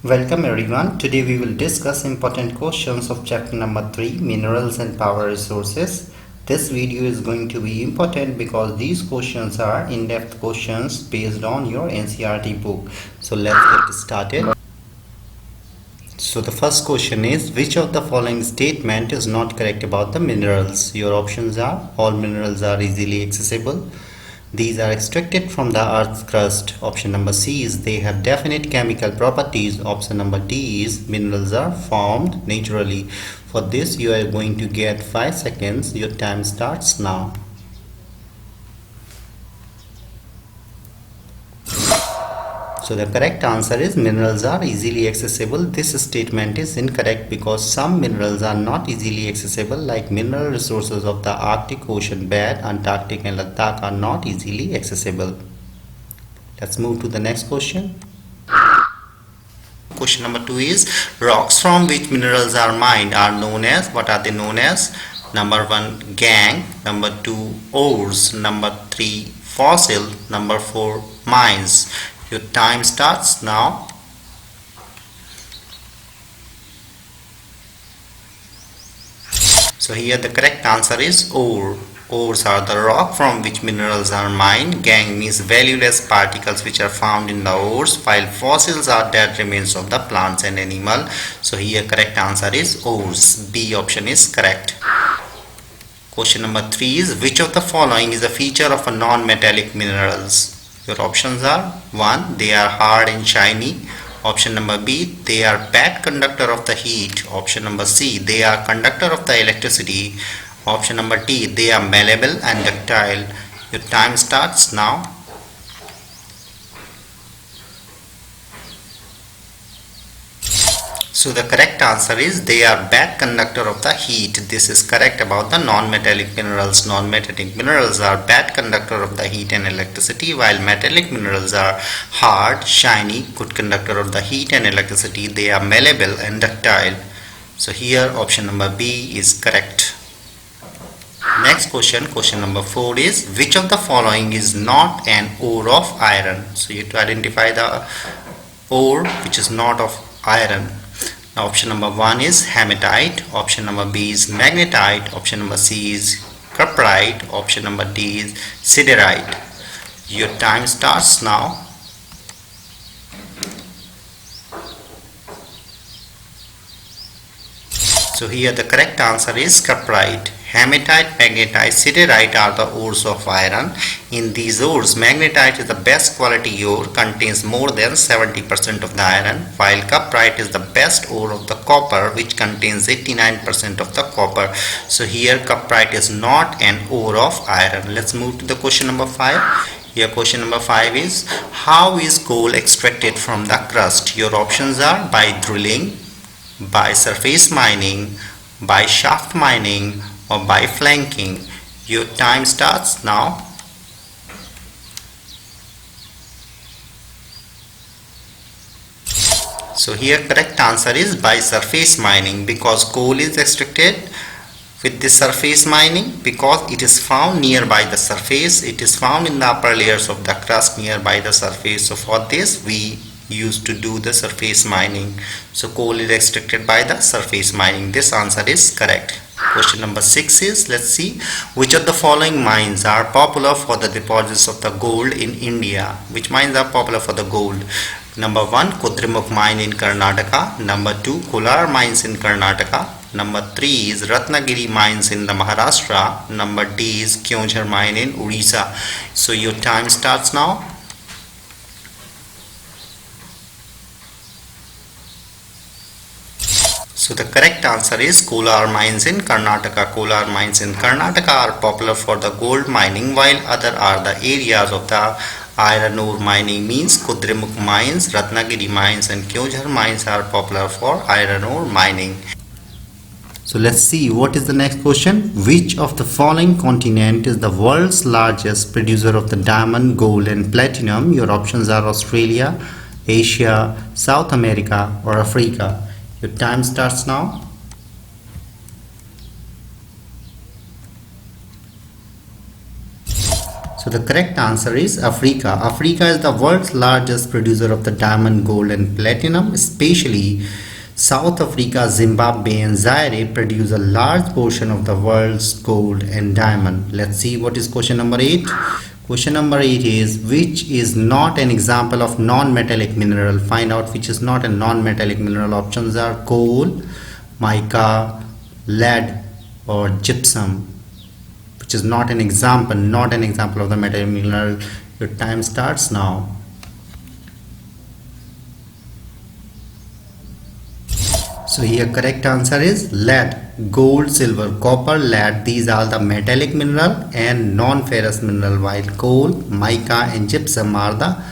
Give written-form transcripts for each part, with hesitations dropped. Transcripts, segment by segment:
Welcome everyone. Today we will discuss important questions of chapter number 3, Minerals and Power Resources. This video is going to be important because these questions are in-depth questions based on your NCERT book. So let's get started. So the first question is, which of the following statement is not correct about the minerals? Your options are, all minerals are easily accessible. These are extracted from the earth's crust. Option number C is, they have definite chemical properties. Option number D is, minerals are formed naturally. For this you are going to get 5 seconds. Your time starts now. So the correct answer is, minerals are easily accessible. This statement is incorrect because some minerals are not easily accessible, like mineral resources of the Arctic Ocean bed, Antarctic and Ladakh are not easily accessible. Let's move to the next question. Question number 2 is, rocks from which minerals are mined are known as, what are they known as? Number 1, gangue. Number 2, ores. Number 3, fossil. Number 4, mines. Your time starts now. So here the correct answer is ore. Ores are the rock from which minerals are mined. Gangue means valueless particles which are found in the ores, while fossils are dead remains of the plants and animal. So here correct answer is ores. B option is correct. Question number 3 is, which of the following is a feature of a non-metallic minerals? Your options are, 1, they are hard and shiny. Option number B, they are bad conductor of the heat. Option number C, they are conductor of the electricity. Option number D, they are malleable and ductile. Your time starts now. So the correct answer is, they are bad conductor of the heat. This is correct about the non-metallic minerals. Non-metallic minerals are bad conductor of the heat and electricity, while metallic minerals are hard, shiny, good conductor of the heat and electricity. They are malleable and ductile. So here option number B is correct. Next question, question number 4 is, which of the following is not an ore of iron? So you have to identify the ore which is not of iron. Now option number 1 is hematite, option number B is magnetite, option number C is cuprite, option number D is siderite. Your time starts now. So here the correct answer is cuprite. Hematite, magnetite, siderite are the ores of iron. In these ores, magnetite is the best quality ore, contains more than 70% of the iron, while cuprite is the best ore of the copper, which contains 89% of the copper. So here cuprite is not an ore of iron. Let's move to the question number 5. Here question number 5 is, how is coal extracted from the crust? Your options are, by drilling, by surface mining, by shaft mining, or by flanking. Your time starts now. So here correct answer is by surface mining, because coal is extracted with the surface mining because it is found nearby the surface. It is found in the upper layers of the crust nearby the surface. So for this we used to do the surface mining. So coal is extracted by the surface mining. This answer is correct. Question number 6 is, let's see, which of the following mines are popular for the deposits of the gold in India? Which mines are popular for the gold? Number 1, Kudremukh mine in Karnataka. Number 2, Kolar mines in Karnataka. Number 3 is Ratnagiri mines in the Maharashtra. Number D is Keonjhar mine in Odisha. So your time starts now. So the correct answer is Kolar mines in Karnataka. Kolar mines in Karnataka are popular for the gold mining, while other are the areas of the iron ore mining. Means Kudremukh mines, Ratnagiri mines and Keonjhar mines are popular for iron ore mining. So let's see what is the next question. Which of the following continent is the world's largest producer of the diamond, gold and platinum? Your options are Australia, Asia, South America or Africa. Your time starts now. So the correct answer is Africa. Africa is the world's largest producer of the diamond, gold and platinum, especially South Africa, Zimbabwe and Zaire produce a large portion of the world's gold and diamond. Let's see what is question number 8. Question number 8 is, which is not an example of non-metallic mineral? Find out which is not a non-metallic mineral. Options are coal, mica, lead or gypsum. Which is not an example of the metallic mineral. Your time starts now. So here correct answer is lead. Gold, silver, copper, lead, these are the metallic mineral and non-ferrous mineral, while coal, mica and gypsum are the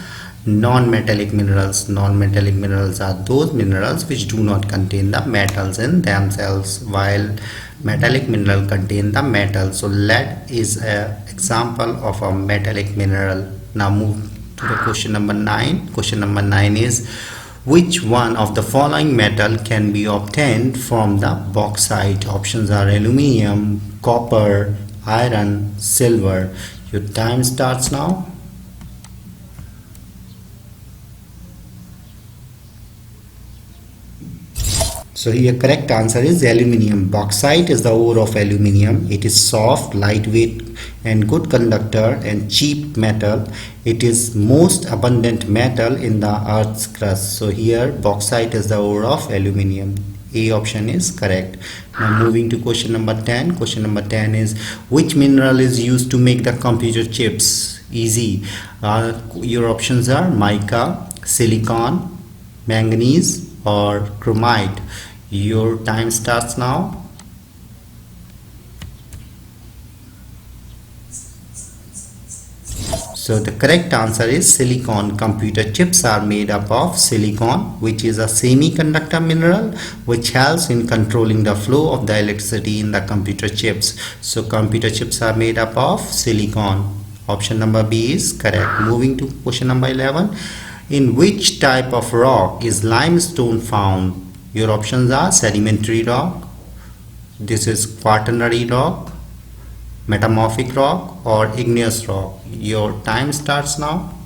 non-metallic minerals. Non-metallic minerals are those minerals which do not contain the metals in themselves, while metallic mineral contain the metal. So lead is an example of a metallic mineral. Now move to the question number 9. Question number 9 is, which one of the following metal can be obtained from the bauxite? Options are aluminium, copper, iron, silver. Your time starts now. So here correct answer is aluminium. Bauxite is the ore of aluminium. It is soft, lightweight and good conductor and cheap metal. It is most abundant metal in the earth's crust. So here bauxite is the ore of aluminium. A option is correct. Now moving to question number 10. Question number 10 is, which mineral is used to make the computer chips? Easy. Your options are mica, silicon, manganese or chromite. Your time starts now. So the correct answer is silicon. Computer chips are made up of silicon, which is a semiconductor mineral which helps in controlling the flow of the electricity in the computer chips. So computer chips are made up of silicon. Option number B is correct. Moving to question number 11. In which type of rock is limestone found? Your options are sedimentary rock, this is quaternary rock, metamorphic rock or igneous rock. Your time starts now.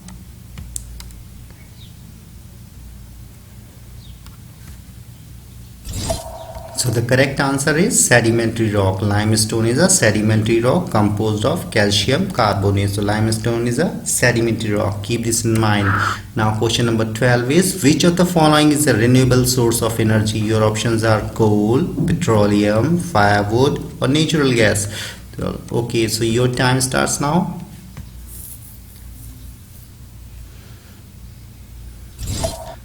So the correct answer is sedimentary rock. Limestone is a sedimentary rock composed of calcium carbonate. So limestone is a sedimentary rock. Keep this in mind. Now question number 12 is, which of the following is a renewable source of energy? Your options are coal, petroleum, firewood or natural gas. Okay, so your time starts now.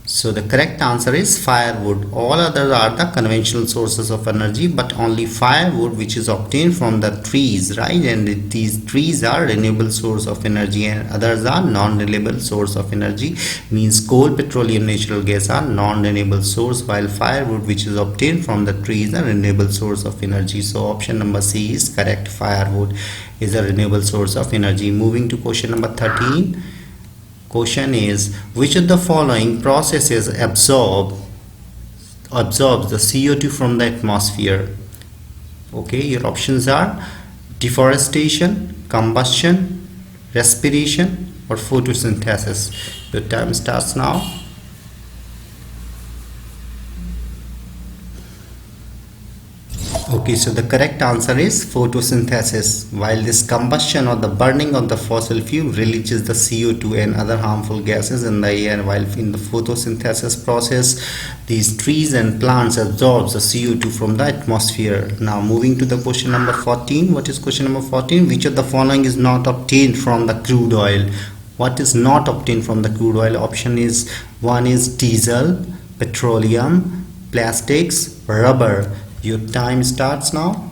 So the correct answer is firewood. All others are the conventional sources of energy, but only firewood, which is obtained from the trees, right? And these trees are renewable source of energy and others are non-renewable source of energy. Means coal, petroleum, natural gas are non-renewable source, while firewood, which is obtained from the trees, are renewable source of energy. So option number C is correct. Firewood is a renewable source of energy. Moving to question number 13. Question is, which of the following processes absorbs the CO2 from the atmosphere? Okay, your options are deforestation, combustion, respiration or photosynthesis. Your time starts now. Okay, so the correct answer is photosynthesis. While this combustion or the burning of the fossil fuel releases the CO2 and other harmful gases in the air, while in the photosynthesis process, these trees and plants absorb the CO2 from the atmosphere. Now moving to the question number 14. What is question number 14? Which of the following is not obtained from the crude oil? What is not obtained from the crude oil? Option is 1 is diesel, petroleum, plastics, rubber. Your time starts now.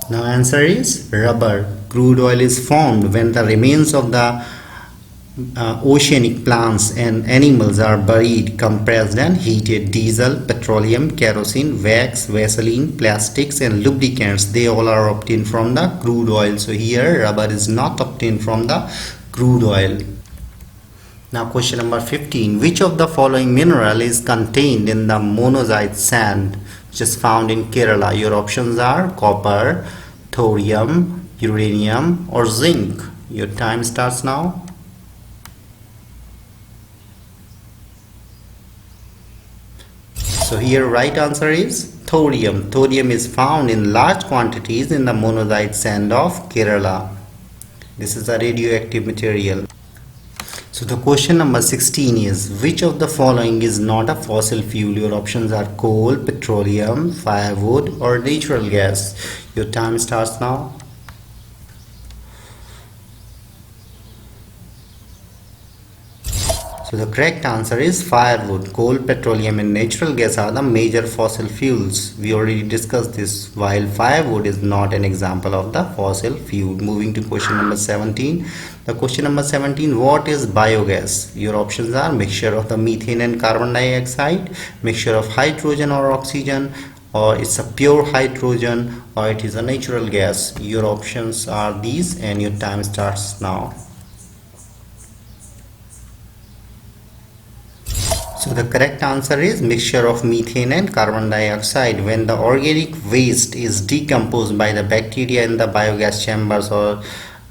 Now answer is rubber. Crude oil is formed when the remains of the oceanic plants and animals are buried, compressed and heated. Diesel, petroleum, kerosene, wax, vaseline, plastics and lubricants, they all are obtained from the crude oil. So here rubber is not obtained from the crude oil. Now question number 15. Which of the following mineral is contained in the monazite sand? which is found in Kerala. Your options are copper, thorium, uranium or zinc. Your time starts now. So here right answer is thorium. Thorium is found in large quantities in the monazite sand of Kerala. This is a radioactive material. So the question number 16 is, which of the following is not a fossil fuel? Your options are coal, petroleum, firewood or natural gas. Your time starts now. So the correct answer is firewood. Coal, petroleum and natural gas are the major fossil fuels. We already discussed this, while firewood is not an example of the fossil fuel. Moving to question number 17. The question number 17, what is biogas? Your options are mixture of the methane and carbon dioxide, mixture of hydrogen or oxygen, or it's a pure hydrogen, or it is a natural gas. Your options are these and your time starts now. So the correct answer is mixture of methane and carbon dioxide. When the organic waste is decomposed by the bacteria in the biogas chambers or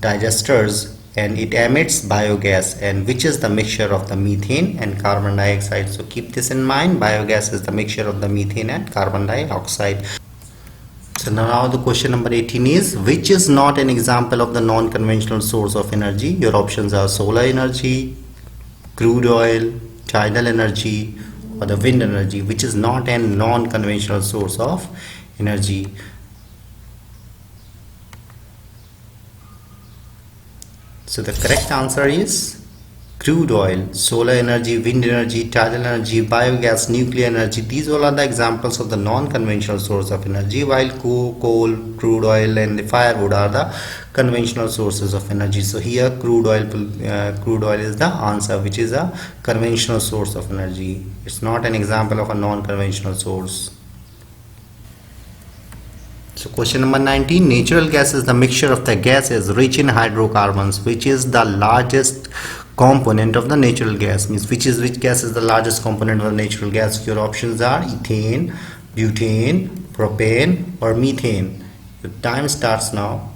digesters, and it emits biogas, and which is the mixture of the methane and carbon dioxide. So keep this in mind, biogas is the mixture of the methane and carbon dioxide. So now the question number 18 is, which is not an example of the non-conventional source of energy? Your options are solar energy, crude oil, tidal energy or the wind energy, which is not a non-conventional source of energy. So the correct answer is crude oil, solar energy, wind energy, tidal energy, biogas, nuclear energy. These all are the examples of the non-conventional source of energy, while coal, crude oil and the firewood are the conventional sources of energy. So here crude oil is the answer, which is a conventional source of energy. It's not an example of a non-conventional source. So question number 19, natural gas is the mixture of the gases rich in hydrocarbons. Which is the largest component of the natural gas? Means which gas is the largest component of the natural gas? Your options are ethane, butane, propane or methane. Your time starts now.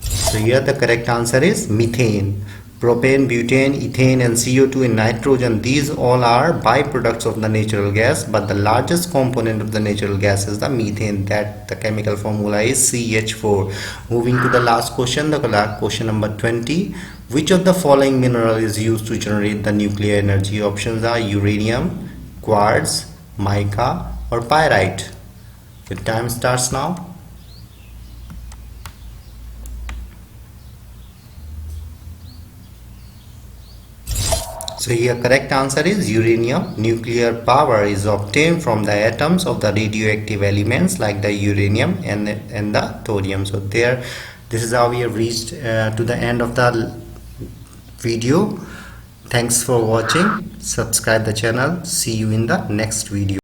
So here the correct answer is methane. Propane, butane, ethane and CO2 and nitrogen, these all are byproducts of the natural gas, but the largest component of the natural gas is the methane. That the chemical formula is CH4. Moving to the last question, the question number 20. Which of the following mineral is used to generate the nuclear energy? Options are uranium, quartz, mica or pyrite. Your time starts now. So here correct answer is uranium. Nuclear power is obtained from the atoms of the radioactive elements like the uranium and the thorium. So this is how we have reached to the end of the video. Thanks for watching. Subscribe the channel. See you in the next video.